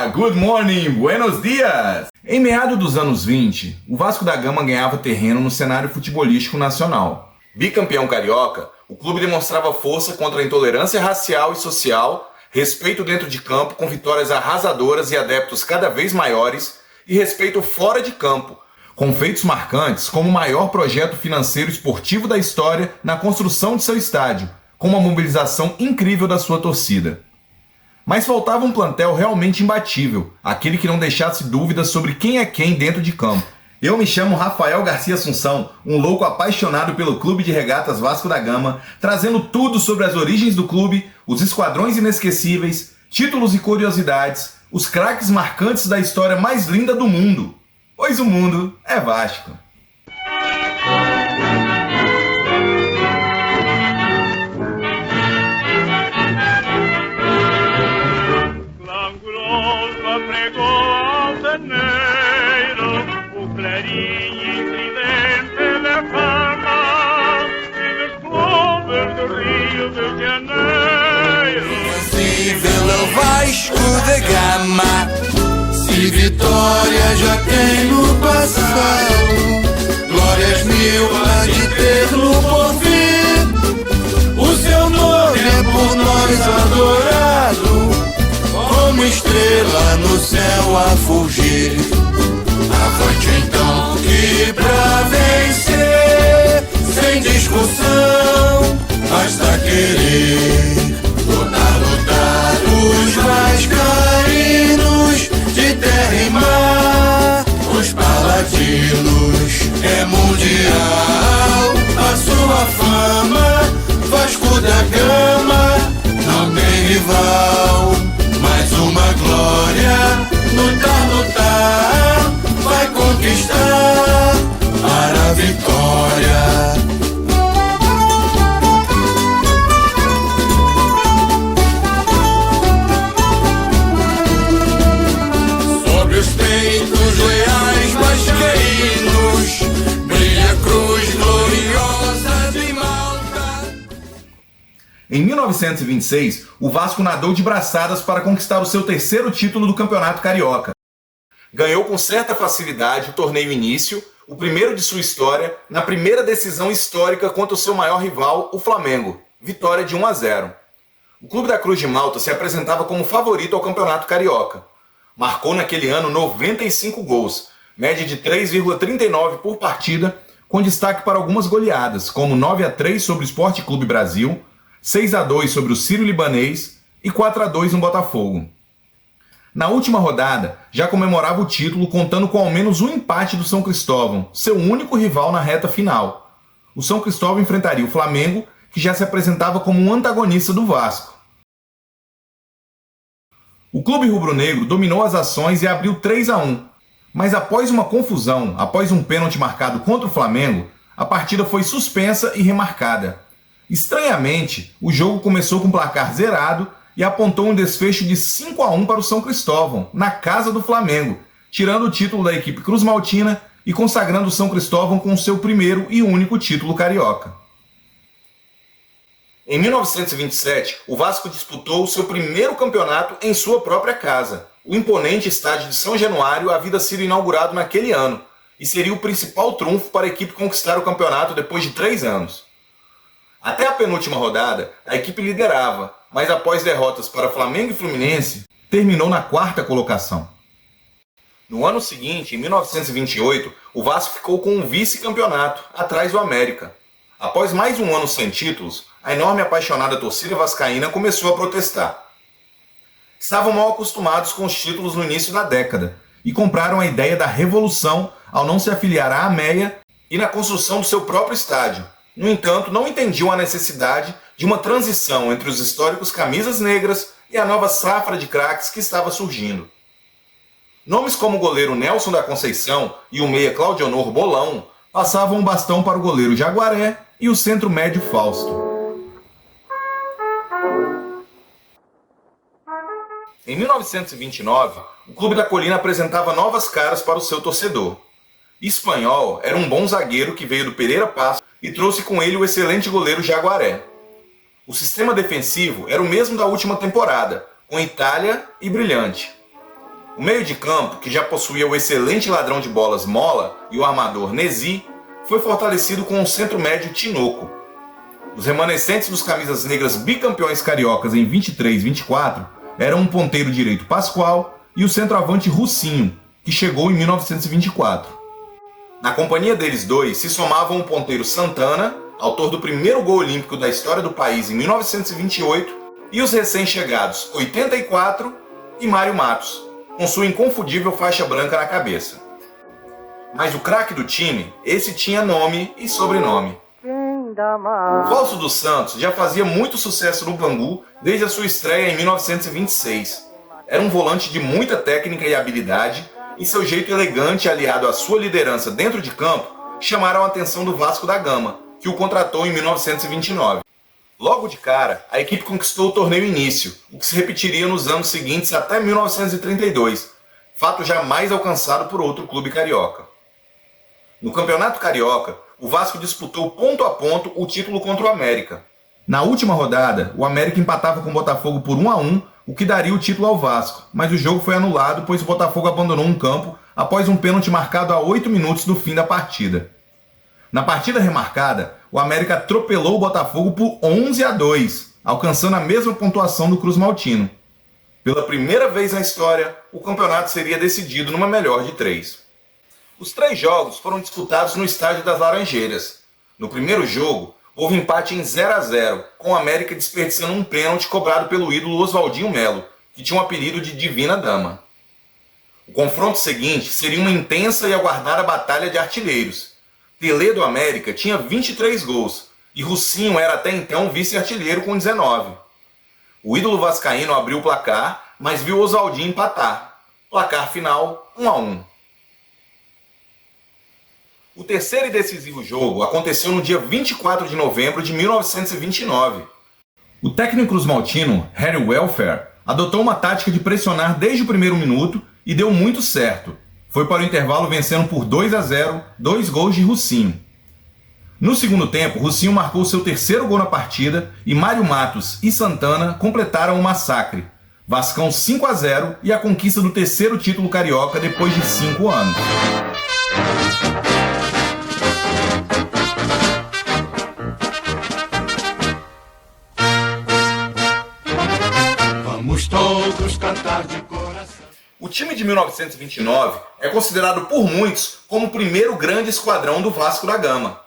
Olá, good morning, buenos dias! Em meados dos anos 20, o Vasco da Gama ganhava terreno no cenário futebolístico nacional. Bicampeão carioca, o clube demonstrava força contra a intolerância racial e social, respeito dentro de campo com vitórias arrasadoras e adeptos cada vez maiores, e respeito fora de campo, com feitos marcantes como o maior projeto financeiro esportivo da história na construção de seu estádio, com uma mobilização incrível da sua torcida. Mas faltava um plantel realmente imbatível, aquele que não deixasse dúvidas sobre quem é quem dentro de campo. Eu me chamo Rafael Garcia Assunção, um louco apaixonado pelo Clube de Regatas Vasco da Gama, trazendo tudo sobre as origens do clube, os esquadrões inesquecíveis, títulos e curiosidades, os craques marcantes da história mais linda do mundo, pois o mundo é Vasco. Invencível é o Vasco da Gama, se vitória já tem no passado, glórias mil há de ter no porvir. O seu nome é por nós adorado, como estrela no céu a fulgir. Avante então que pra vencer, sem discussão, basta querer. Lutar, os vascaínos de terra e mar, os paladinos, é mundial a sua fama. Vasco da Gama não tem rival, mais uma glória. Lutar, vai conquistar para a vitória. Os leais vascaínos, brilha a cruz gloriosa de Malta. Em 1926, o Vasco nadou de braçadas para conquistar o seu terceiro título do Campeonato Carioca. Ganhou com certa facilidade o torneio início, o primeiro de sua história, na primeira decisão histórica contra o seu maior rival, o Flamengo, vitória de 1-0. O Clube da Cruz de Malta se apresentava como favorito ao Campeonato Carioca. Marcou naquele ano 95 gols, média de 3,39 por partida, com destaque para algumas goleadas, como 9-3 sobre o Sport Clube Brasil, 6-2 sobre o Sírio-Libanês e 4-2 no Botafogo. Na última rodada, já comemorava o título contando com ao menos um empate do São Cristóvão, seu único rival na reta final. O São Cristóvão enfrentaria o Flamengo, que já se apresentava como um antagonista do Vasco. O clube rubro-negro dominou as ações e abriu 3-1, mas após uma confusão, após um pênalti marcado contra o Flamengo, a partida foi suspensa e remarcada. Estranhamente, o jogo começou com placar zerado e apontou um desfecho de 5-1 para o São Cristóvão, na casa do Flamengo, tirando o título da equipe cruz-maltina e consagrando o São Cristóvão com o seu primeiro e único título carioca. Em 1927, o Vasco disputou o seu primeiro campeonato em sua própria casa. O imponente estádio de São Januário havia sido inaugurado naquele ano e seria o principal trunfo para a equipe conquistar o campeonato depois de 3 anos. Até a penúltima rodada, a equipe liderava, mas após derrotas para Flamengo e Fluminense, terminou na 4ª colocação. No ano seguinte, em 1928, o Vasco ficou com um vice-campeonato, atrás do América. Após mais um ano sem títulos, a enorme e apaixonada torcida vascaína começou a protestar. Estavam mal acostumados com os títulos no início da década e compraram a ideia da revolução ao não se afiliar à AMEA e na construção do seu próprio estádio. No entanto, não entendiam a necessidade de uma transição entre os históricos camisas negras e a nova safra de craques que estava surgindo. Nomes como o goleiro Nelson da Conceição e o meia Claudionor Bolão passavam o bastão para o goleiro Jaguaré e o centro médio Fausto. Em 1929, o Clube da Colina apresentava novas caras para o seu torcedor. Espanhol era um bom zagueiro que veio do Pereira Passo e trouxe com ele o excelente goleiro Jaguaré. O sistema defensivo era o mesmo da última temporada, com Itália e Brilhante. O meio de campo, que já possuía o excelente ladrão de bolas Mola e o armador Nesi, foi fortalecido com o centro-médio Tinoco. Os remanescentes dos camisas negras bicampeões cariocas em 23 e 24 eram um ponteiro direito Pascoal e o centroavante Russinho, que chegou em 1924. Na companhia deles dois se somavam o ponteiro Santana, autor do primeiro gol olímpico da história do país em 1928, e os recém-chegados 84 e Mário Matos, com sua inconfundível faixa branca na cabeça. Mas o craque do time, esse tinha nome e sobrenome. Valso dos Santos já fazia muito sucesso no Bangu desde a sua estreia em 1926. Era um volante de muita técnica e habilidade, e seu jeito elegante aliado à sua liderança dentro de campo chamaram a atenção do Vasco da Gama, que o contratou em 1929. Logo de cara, a equipe conquistou o torneio início, o que se repetiria nos anos seguintes até 1932, fato jamais alcançado por outro clube carioca. No Campeonato Carioca, o Vasco disputou ponto a ponto o título contra o América. Na última rodada, o América empatava com o Botafogo por 1-1, o que daria o título ao Vasco, mas o jogo foi anulado pois o Botafogo abandonou um campo após um pênalti marcado a 8 minutos do fim da partida. Na partida remarcada, o América atropelou o Botafogo por 11-2, alcançando a mesma pontuação do Cruz Maltino. Pela primeira vez na história, o campeonato seria decidido numa melhor de 3. Os 3 jogos foram disputados no Estádio das Laranjeiras. No primeiro jogo, houve empate em 0-0, com o América desperdiçando um pênalti cobrado pelo ídolo Oswaldinho Melo, que tinha o apelido de Divina Dama. O confronto seguinte seria uma intensa e aguardada batalha de artilheiros. Pelé do América tinha 23 gols, e Russinho era até então vice-artilheiro com 19. O ídolo vascaíno abriu o placar, mas viu Oswaldinho empatar. Placar final 1-1. O terceiro e decisivo jogo aconteceu no dia 24 de novembro de 1929. O técnico cruzmaltino, Harry Welfare, adotou uma tática de pressionar desde o primeiro minuto e deu muito certo. Foi para o intervalo vencendo por 2-0, 2 gols de Russinho. No segundo tempo, Russinho marcou seu terceiro gol na partida e Mário Matos e Santana completaram o massacre. Vascão 5-0 e a conquista do terceiro título carioca depois de 5 anos. Vamos todos cantar de coração. O time de 1929 é considerado por muitos como o primeiro grande esquadrão do Vasco da Gama.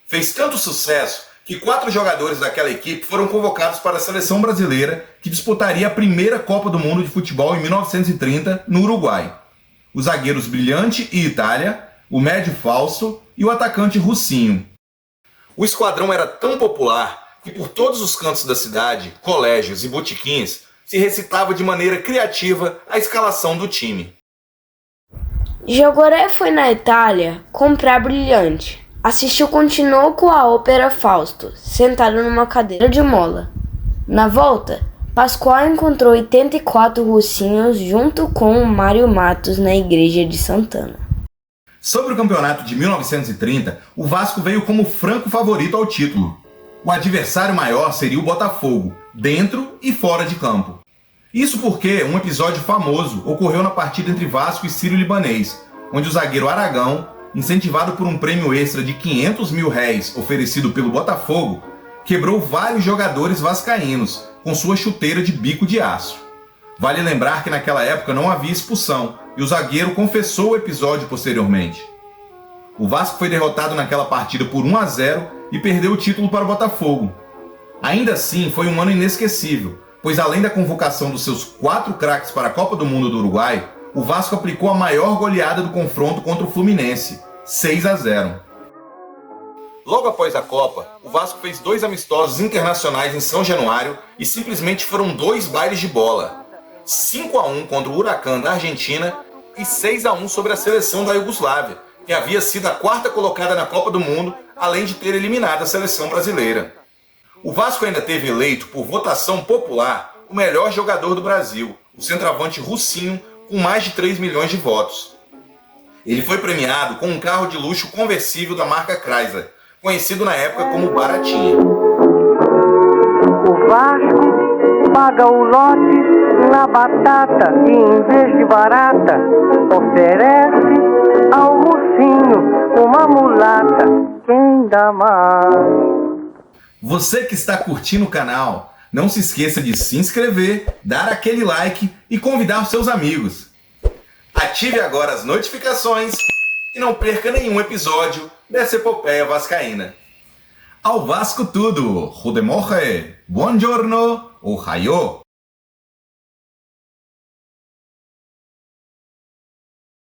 Fez tanto sucesso que 4 jogadores daquela equipe foram convocados para a seleção brasileira que disputaria a primeira Copa do Mundo de Futebol em 1930 no Uruguai. Os zagueiros Brilhante e Itália, o médio Fausto e o atacante Russinho. O esquadrão era tão popular que por todos os cantos da cidade, colégios e botiquins, se recitava de maneira criativa a escalação do time. Jogoré foi na Itália comprar Brilhante. Assistiu Tinoco à ópera Fausto, sentado numa cadeira de mola. Na volta, Pascoal encontrou 84 russinhos junto com Mário Matos na igreja de Santana. Sobre o campeonato de 1930, o Vasco veio como franco favorito ao título. O adversário maior seria o Botafogo, dentro e fora de campo. Isso porque um episódio famoso ocorreu na partida entre Vasco e Sírio-Libanês, onde o zagueiro Aragão, incentivado por um prêmio extra de R$500 mil oferecido pelo Botafogo, quebrou vários jogadores vascaínos com sua chuteira de bico de aço. Vale lembrar que naquela época não havia expulsão e o zagueiro confessou o episódio posteriormente. O Vasco foi derrotado naquela partida por 1-0 e perdeu o título para o Botafogo. Ainda assim, foi um ano inesquecível, pois além da convocação dos seus 4 craques para a Copa do Mundo do Uruguai, o Vasco aplicou a maior goleada do confronto contra o Fluminense, 6-0. Logo após a Copa, o Vasco fez 2 amistosos internacionais em São Januário e simplesmente foram 2 bailes de bola. 5-1 contra o Huracan da Argentina e 6-1 sobre a seleção da Iugoslávia, que havia sido a 4ª colocada na Copa do Mundo, além de ter eliminado a seleção brasileira. O Vasco ainda teve eleito, por votação popular, o melhor jogador do Brasil, o centroavante Russinho, com mais de 3 milhões de votos. Ele foi premiado com um carro de luxo conversível da marca Chrysler, conhecido na época como Baratinha. O Vasco paga o lote na batata e em vez de barata oferece ao mocinho uma mulata. Quem dá mais? Você que está curtindo o canal, não se esqueça de se inscrever, dar aquele like e convidar os seus amigos. Ative agora as notificações e não perca nenhum episódio dessa epopeia vascaína. Ao Vasco tudo! Rudemorre! Buongiorno! Ohayou!